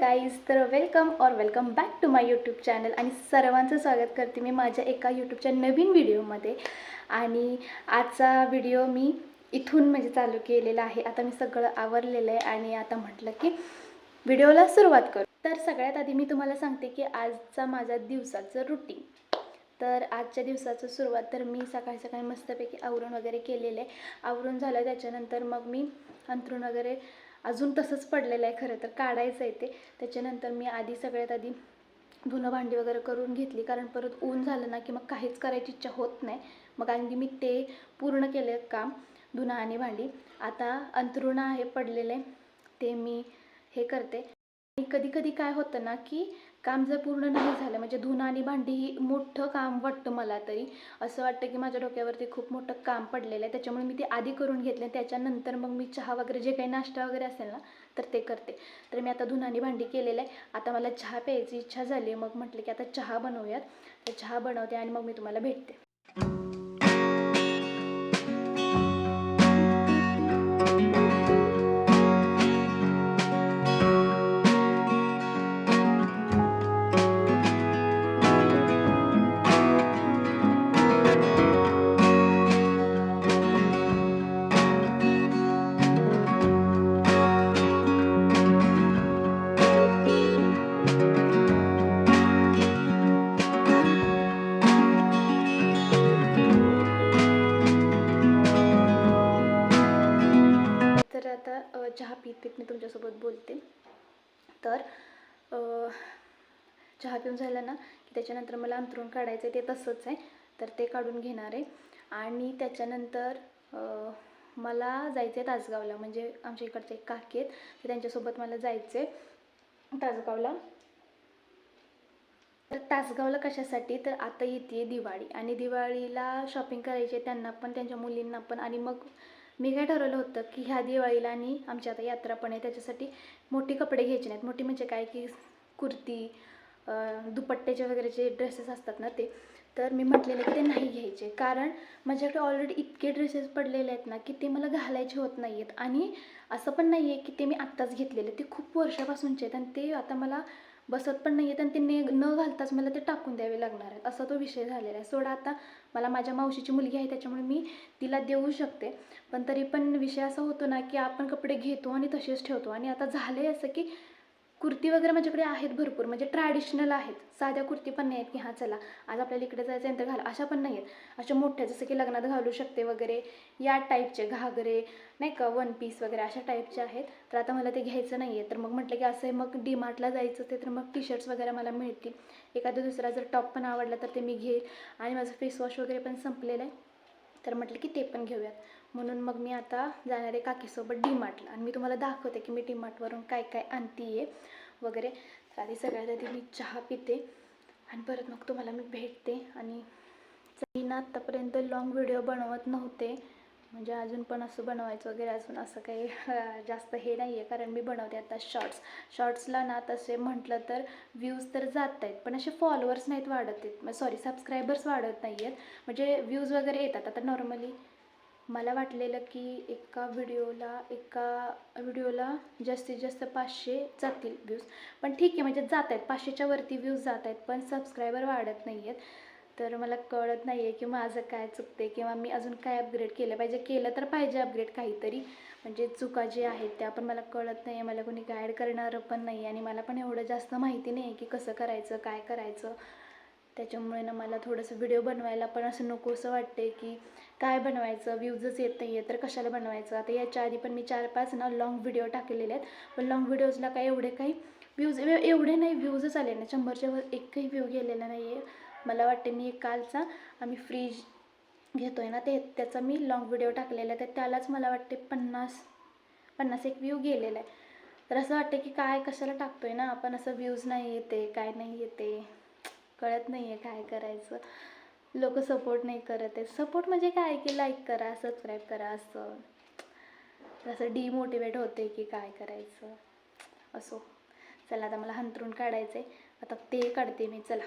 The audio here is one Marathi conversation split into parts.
गाईज, तर welcome back to my YouTube channel आणि सर्वांचं स्वागत करते मी माझ्या एका यूट्यूबच्या नवीन व्हिडिओमध्ये. आणि आजचा व्हिडिओ मी इथून म्हणजे चालू केलेला आहे. आता मी सगळं आवरलेलं आहे आणि आता म्हटलं की व्हिडिओला सुरुवात करू. तर सगळ्यात आधी मी तुम्हाला सांगते की आजचा माझा दिवसाचं रुटीन. तर आजच्या दिवसाचं सुरुवात तर मी सकाळी मस्तपैकी आवरून वगैरे केलेलं आहे. आवरून झालं त्याच्यानंतर मग मी अंथरूण वगैरे अजून तसंच पडलेलं आहे, खरं तर काढायचं आहे ते. त्याच्यानंतर मी सगळ्यात आधी धुणं भांडी वगैरे करून घेतली, कारण परत ऊन झालं ना की मग काहीच करायची इच्छा होत नाही. मग आधी मी ते पूर्ण केलं काम, धुणं आणि भांडी. आता अंथरूण आहे पडलेले, ते मी हे करते. आणि कधी कधी काय होतं ना की काम जर पूर्ण नाही झालं, म्हणजे धुणं आणि भांडी ही मोठं काम वाटतं मला तरी. असं वाटतं की माझ्या डोक्यावरती खूप मोठं काम पडलेलं आहे, त्याच्यामुळे मी ते आधी करून घेतले. त्याच्यानंतर मग मी चहा वगैरे जे काही नाश्ता वगैरे असेल ना तर ते करते. तर मी आता धुणं आणि भांडी केलेलं आहे. आता मला चहा प्यायची इच्छा झाली, मग म्हटलं की आता चहा बनवूयात. तर चहा बनवते आणि मग मी तुम्हाला भेटते. तर आता चहा पीत मी तुमच्यासोबत बोलते. तर चहा पिऊन झालं ना की त्याच्यानंतर मला अंथरूण काढायचं आहे, ते तसंच आहे. तर ते काढून घेणार आहे. आणि त्याच्यानंतर मला जायचं आहे तासगावला. म्हणजे आमच्या इकडचे एक काकी आहेत, तर त्यांच्यासोबत मला जायचं आहे तासगावला. तर तासगावला कशासाठी, तर आता येते दिवाळी आणि दिवाळीला शॉपिंग करायची आहे त्यांना पण, त्यांच्या मुलींना पण. आणि मग मी काय ठरवलं होतं की ह्या दिवाळीला आणि आमची आता यात्रा पण आहे, त्याच्यासाठी मोठी कपडे घ्यायचे नाहीत. मोठी म्हणजे काय की कुर्ती, दुपट्ट्याचे वगैरेचे ड्रेसेस असतात ना ते. तर मी म्हटलेलं की ते नाही घ्यायचे, कारण माझ्याकडे ऑलरेडी इतके ड्रेसेस पडलेले आहेत ना की ते मला घालायचे होत नाही आहेत. आणि असं पण नाही आहे की ते मी आत्ताच घेतलेले, ते खूप वर्षापासूनचे आहेत आणि ते आता मला बसत पण नाही आहेत. आणि ते न घालताच मला ते टाकून द्यावे लागणार आहेत, असा तो विषय झालेला आहे. सोडा, आता मला माझ्या मावशीची मुलगी आहे त्याच्यामुळे मी तिला देऊ शकते. पण तरी पण विषय असा होतो ना की आपण कपडे घेतो आणि तसेच ठेवतो. आणि आता झालं आहे असं की कुर्ती वगैरे माझ्याकडे आहेत भरपूर, म्हणजे ट्रॅडिशनल आहेत. साध्या कुर्ती पण नाही आहेत की हां चला आज आपल्याला इकडे जायचं आहे तर घाला, अशा पण नाही आहेत. अशा मोठ्या जसं की लग्नात घालू शकते वगैरे या टाईपचे घागरे नाही का, वन पीस वगैरे अशा टाईपचे आहेत. तर आता मला ते घ्यायचं नाही आहे. तर मग म्हटलं की असं आहे, मग डीमार्टला जायचं ते, तर मग टी शर्ट्स वगैरे मला मिळतील. एखादा दुसरा जर टॉप पण आवडला तर ते मी घेईल. आणि माझं फेसवॉश वगैरे पण संपलेलं आहे, तर म्हटलं की ते पण घेऊयात. म्हणून मग मी आता जाणार आहे काकीसोबत डीमार्टला. आणि मी तुम्हाला दाखवते की मी डीमार्टवरून काय काय आणते आहे वगैरे. तर आधी सगळ्यात आधी मी चहा पिते आणि परत मग तुम्हाला मी भेटते. आणि मी ना आत्तापर्यंत लॉंग व्हिडिओ बनवत नव्हते, म्हणजे अजून पण असं बनवायचं वगैरे अजून असं काही जास्त हे नाही आहे, कारण मी बनवते आता शॉर्ट्सला ना तसे म्हटलं तर व्ह्यूज तर जात आहेत, पण असे फॉलोअर्स नाहीत वाढत आहेत, सॉरी सबस्क्रायबर्स वाढत नाही आहेत. म्हणजे व्ह्यूज वगैरे येतात. आता नॉर्मली मला वाटलेलं की एका व्हिडिओला जास्तीत जास्त 500 जातील व्ह्यूज. पण ठीक आहे, म्हणजे जात आहेत 500च्या वरती व्ह्यूज जात आहेत, पण सबस्क्रायबर वाढत नाही आहेत. तर मला कळत नाही आहे की माझं काय चुकते किंवा मी अजून काय अपग्रेड केलं पाहिजे. केलं तर पाहिजे अपग्रेड काहीतरी, म्हणजे चुका जे आहेत त्या पण मला कळत नाही आहे. मला कोणी गाईड करणारं पण नाही, आणि मला पण एवढं जास्त माहिती नाही आहे की कसं करायचं काय करायचं. त्याच्यामुळे ना मला थोडंसं व्हिडिओ बनवायला पण असं नकोसं वाटते की काय बनवायचं, व्ह्यूजच येत नाही आहे तर कशाला बनवायचं. आता याच्या आधी पण मी 4-5 ना लॉंग व्हिडिओ टाकलेले आहेत, पण लॉंग व्हिडिओजला काय एवढे काही व्ह्यूज एवढे नाही, व्ह्यूजच आले नाही. 100च्या वर एकही व्ह्यू गेलेला नाही आहे. मला वाटते मी कालचा आम्ही फ्रीज घेतो आहे ना त्याचा मी लॉंग व्हिडिओ टाकलेला आहे, तर त्यालाच मला वाटते 50 एक व्ह्यू गेलेला आहे. तर असं वाटते की काय कशाला टाकतो आहे ना आपण, असं व्ह्यूज नाही येते काय नाही येते, कळत नाही आहे काय करायचं. लोक सपोर्ट नाही करत आहेत. सपोर्ट म्हणजे काय की लाईक करा सबस्क्राईब करा, असं डिमोटिवेट होते की काय करायचं. असो, चला आता मला अंथरूण काढायचं आहे, आता ते काढते मी. चला.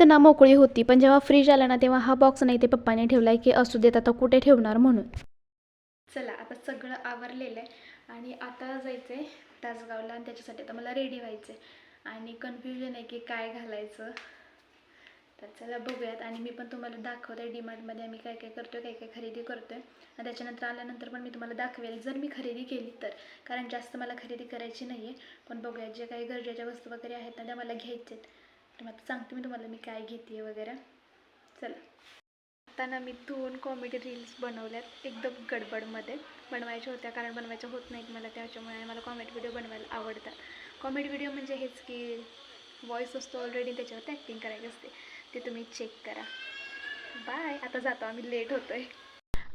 खना मोकळी होती, पण जेव्हा फ्रीज आला ना तेव्हा हा बॉक्स नाही ते पप्पाने ठेवला आहे की असू देत आता कुठे ठेवणार म्हणून. चला आता सगळं आवरलेलं आहे आणि आता जायचं आहे तासगावला आणि त्याच्यासाठी आता मला रेडी व्हायचं आहे आणि कन्फ्युजन आहे की काय घालायचं. तर चला बघूयात आणि मी पण तुम्हाला दाखवते डीमार्टमध्ये आम्ही काय काय करतो काय काय खरेदी करतो आहे आणि त्याच्यानंतर आल्यानंतर पण मी तुम्हाला दाखवेल जर मी खरेदी केली तर, कारण जास्त मला खरेदी करायची नाही आहे. पण बघूयात जे काही गरजेच्या वस्तू वगैरे आहेत ना त्या मला घ्यायचे आहेत. तर मग आता सांगते मी तुम्हाला मी काय घेते वगैरे. चला आता ना मी 2 कॉमेडी रील्स बनवल्यात एकदम गडबडमध्ये बनवायच्या होत्या, कारण बनवायच्या होत नाहीत मला त्याच्यामुळे. मला कॉमेडी व्हिडिओ बनवायला आवडतात. कॉमेडी व्हिडिओ म्हणजे हेच की व्हॉईस असतो ऑलरेडी त्याच्यावर ॲक्टिंग करायची असते, ते तुम्ही चेक करा. बाय. आता जातो आम्ही, लेट होतोय.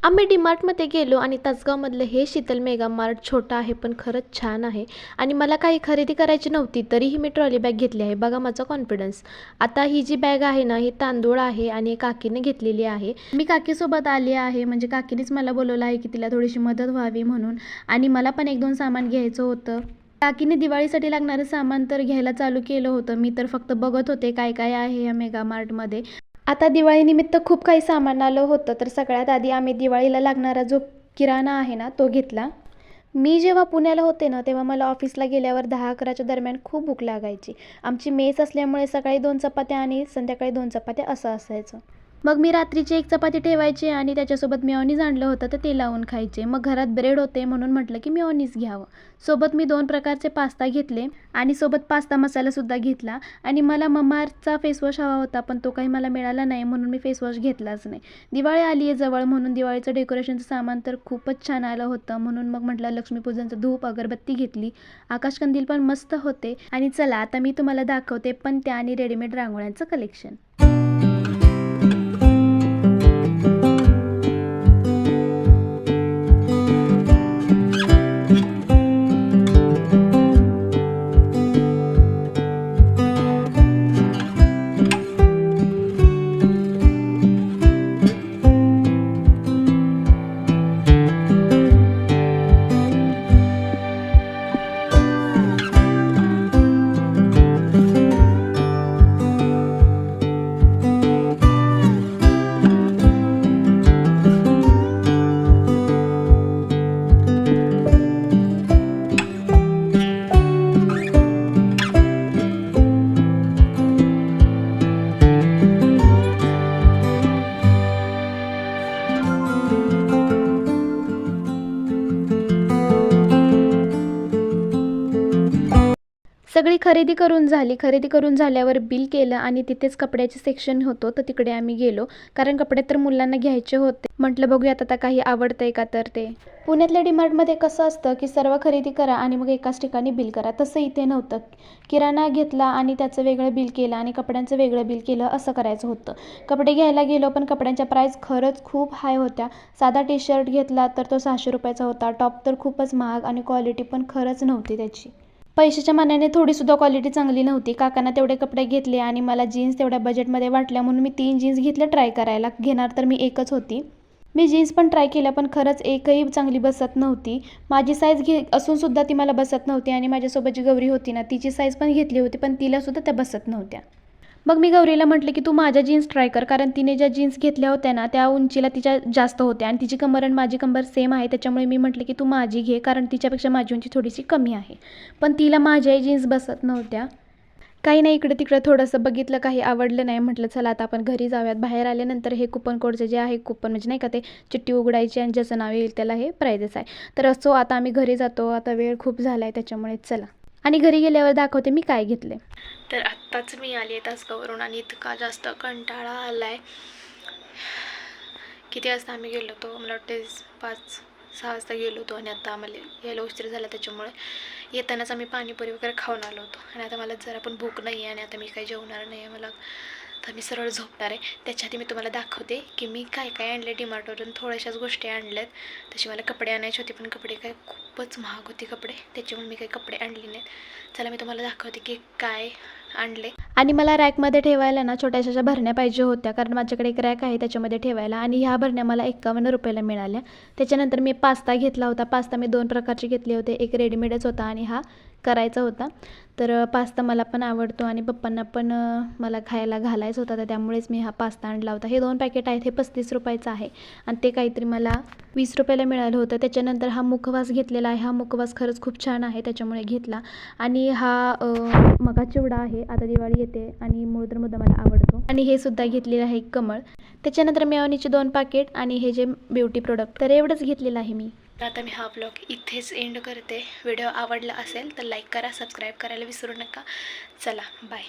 आम्ही डीमार्टमध्ये गेलो आणि तासगावमधलं हे शीतल मेगा मार्ट छोटं आहे पण खरंच छान आहे आणि मला काही खरेदी करायची नव्हती तरीही मी ट्रॉली बॅग घेतली आहे. बघा माझा कॉन्फिडन्स. आता ही जी बॅग आहे ना ही तांदूळ आहे आणि काकीने घेतलेली आहे. मी काकीसोबत आली आहे, म्हणजे काकीनेच मला बोलवलं आहे की तिला थोडीशी मदत व्हावी म्हणून, आणि मला पण 1-2 सामान घ्यायचं होतं. काकीने दिवाळीसाठी लागणारं सामान तर घ्यायला चालू केलं होतं. मी तर फक्त बघत होते काय काय आहे या मेगा मार्टमध्ये. आता दिवाळीनिमित्त खूप काही सामान आलं होतं, तर सगळ्यात आधी आम्ही दिवाळीला लागणारा जो किराणा आहे ना तो घेतला. मी जेव्हा पुण्याला होते ना तेव्हा मला ऑफिसला गेल्यावर 10-11च्या दरम्यान खूप भूक लागायची. आमची मेस असल्यामुळे सकाळी 2 चपात्या आणि संध्याकाळी 2 चपात्या असं असायचं. मग मी रात्रीची 1 चपाती ठेवायची आणि त्याच्यासोबत मेयोनीज आणलं होतं तर ते लावून खायचे. मग घरात ब्रेड होते म्हणून म्हटलं की मेयोनीज घ्यावं. सोबत मी 2 प्रकारचे पास्ता घेतले आणि सोबत पास्ता मसालासुद्धा घेतला. आणि मला ममाअर्थचा फेसवॉश हवा होता पण तो काही मला मिळाला नाही म्हणून मी फेसवॉश घेतलाच नाही. दिवाळी आली आहे जवळ म्हणून दिवाळीचं डेकोरेशनचं सामान तर खूपच छान आलं होतं, म्हणून मग म्हटलं लक्ष्मीपूजनचं धूप अगरबत्ती घेतली. आकाशकंदील पण मस्त होते. आणि चला आता मी तुम्हाला दाखवते पणत्या आणि रेडीमेड रांगोळ्यांचं कलेक्शन. सगळी खरेदी करून झाली. खरेदी करून झाल्यावर बिल केलं आणि तिथेच कपड्याचे सेक्शन होतं तर तिकडे आम्ही गेलो, कारण कपडे तर मुलांना घ्यायचे होते. म्हटलं बघूयात आता काही आवडतंय का तर ते. पुण्यातल्या डीमार्टमध्ये कसं असतं की सर्व खरेदी करा आणि मग एकाच ठिकाणी बिल करा, तसं इथे नव्हतं. किराणा घेतला आणि त्याचं वेगळं बिल केलं आणि कपड्यांचं वेगळं बिल केलं असं करायचं होतं. कपडे घ्यायला गेलो पण कपड्यांच्या प्राईस खरंच खूप हाय होत्या. साधा टी-शर्ट घेतला तर तो 600 रुपयाचा होता. टॉप तर खूपच महाग आणि क्वालिटी पण खरंच नव्हती त्याची. पैशाच्या मानाने थोडीसुद्धा क्वालिटी चांगली नव्हती. काकांना तेवढे कपडे घेतले आणि मला जीन्स तेवढ्या बजेटमध्ये वाटल्या म्हणून मी 3 जीन्स घेतल्या ट्राय करायला. घेणार तर मी एकच होती. मी जीन्स पण ट्राय केल्या पण खरंच एकही चांगली बसत नव्हती. माझी साईज असूनसुद्धा ती मला बसत नव्हती आणि माझ्यासोबत जी गौरी होती ना तिची साईज पण घेतली होती पण तिलासुद्धा त्या बसत नव्हत्या. मग मी गौरीला म्हटलं की तू माझ्या जीन्स ट्राय कर, कारण तिने ज्या जीन्स घेतल्या होत्या ना त्या उंचीला तिच्या जास्त होत्या आणि तिची कंबर आणि माझी कंबर सेम आहे, त्याच्यामुळे मी म्हटलं की तू माझी घे, कारण तिच्यापेक्षा माझी उंची थोडीशी कमी आहे. पण तिला माझ्याही जीन्स बसत नव्हत्या. काही नाही, इकडे तिकडे थोडंसं बघितलं, काही आवडलं नाही. म्हटलं चला आता आपण घरी जाऊयात. बाहेर आल्यानंतर हे कुपन कोडचे जे आहे कुपन म्हणजे नाही का ते चिठ्ठी उघडायची आणि ज्याचं नाव येईल त्याला हे प्राइजेस आहे. तर असो आता आम्ही घरी जातो. आता वेळ खूप झाला आहे त्याच्यामुळे चला. आणि घरी गेल्यावर दाखवते मी काय घेतले. तर आत्ताच मी आली आहे तासगाववरून आणि इतका जास्त कंटाळा आला आहे. किती वाजता आम्ही गेलो होतो, मला वाटते 5-6 वाजता गेलो होतो आणि आता आम्हाला यायला उशीर झाला, त्याच्यामुळे येतानाच आम्ही पाणीपुरी वगैरे खाऊन आलो होतो. आणि आता मला जरा पण भूक नाही आहे आणि आता मी काही जेवणार नाही आहे. मला तर मी सरळ झोपणार आहे. त्याच्या आधी मी तुम्हाला दाखवते की मी काय काय आणले डीमार्टवरून. थोड्याशाच गोष्टी आणल्यात. तशी मला कपडे आणायचे होते पण कपडे काय खूपच महाग होते कपडे, त्याच्यामुळे मी काही कपडे आणले नाहीत. चला मी तुम्हाला दाखवते की काय आणले. आणि मला रॅकमध्ये ठेवायला ना छोट्याशा भरण्या पाहिजे होत्या, कारण माझ्याकडे एक रॅक आहे त्याच्यामध्ये ठेवायला, आणि ह्या भरण्या मला 51 रुपयाला मिळाल्या. त्याच्यानंतर मी पास्ता घेतला होता. पास्ता मी 2 प्रकारचे घेतले होते, एक रेडीमेडच होता आणि हा करायचा होता. तर पास्ता मला पण आवडतो आणि पप्पांना पण मला खायला घालायचा होता, तर त्यामुळेच मी हा पास्ता आणला होता. हे 2 पॅकेट आहेत, हे 35 रुपयाचं आहे आणि ते काहीतरी मला 20 रुपयाला मिळालं होतं. त्याच्यानंतर हा मुखवास घेतलेला आहे. हा मुखवास खरंच खूप छान आहे, त्याच्यामुळे घेतला. आणि हा मका चिवडा आहे. आता दिवाळी येते आणि मूळ तर मुद्दा मला आवडतो. आणि हे सुद्धा घेतलेलं आहे कमळ. त्याच्यानंतर मेयोनीचे 2 पॅकेट आणि हे जे ब्युटी प्रोडक्ट, तर एवढंच घेतलेलं आहे मी. तर आता मी हा व्लॉग इथेच एंड करते. व्हिडिओ आवडला असेल तर लाईक करा, सबस्क्राईब करायला विसरू नका. चला बाय.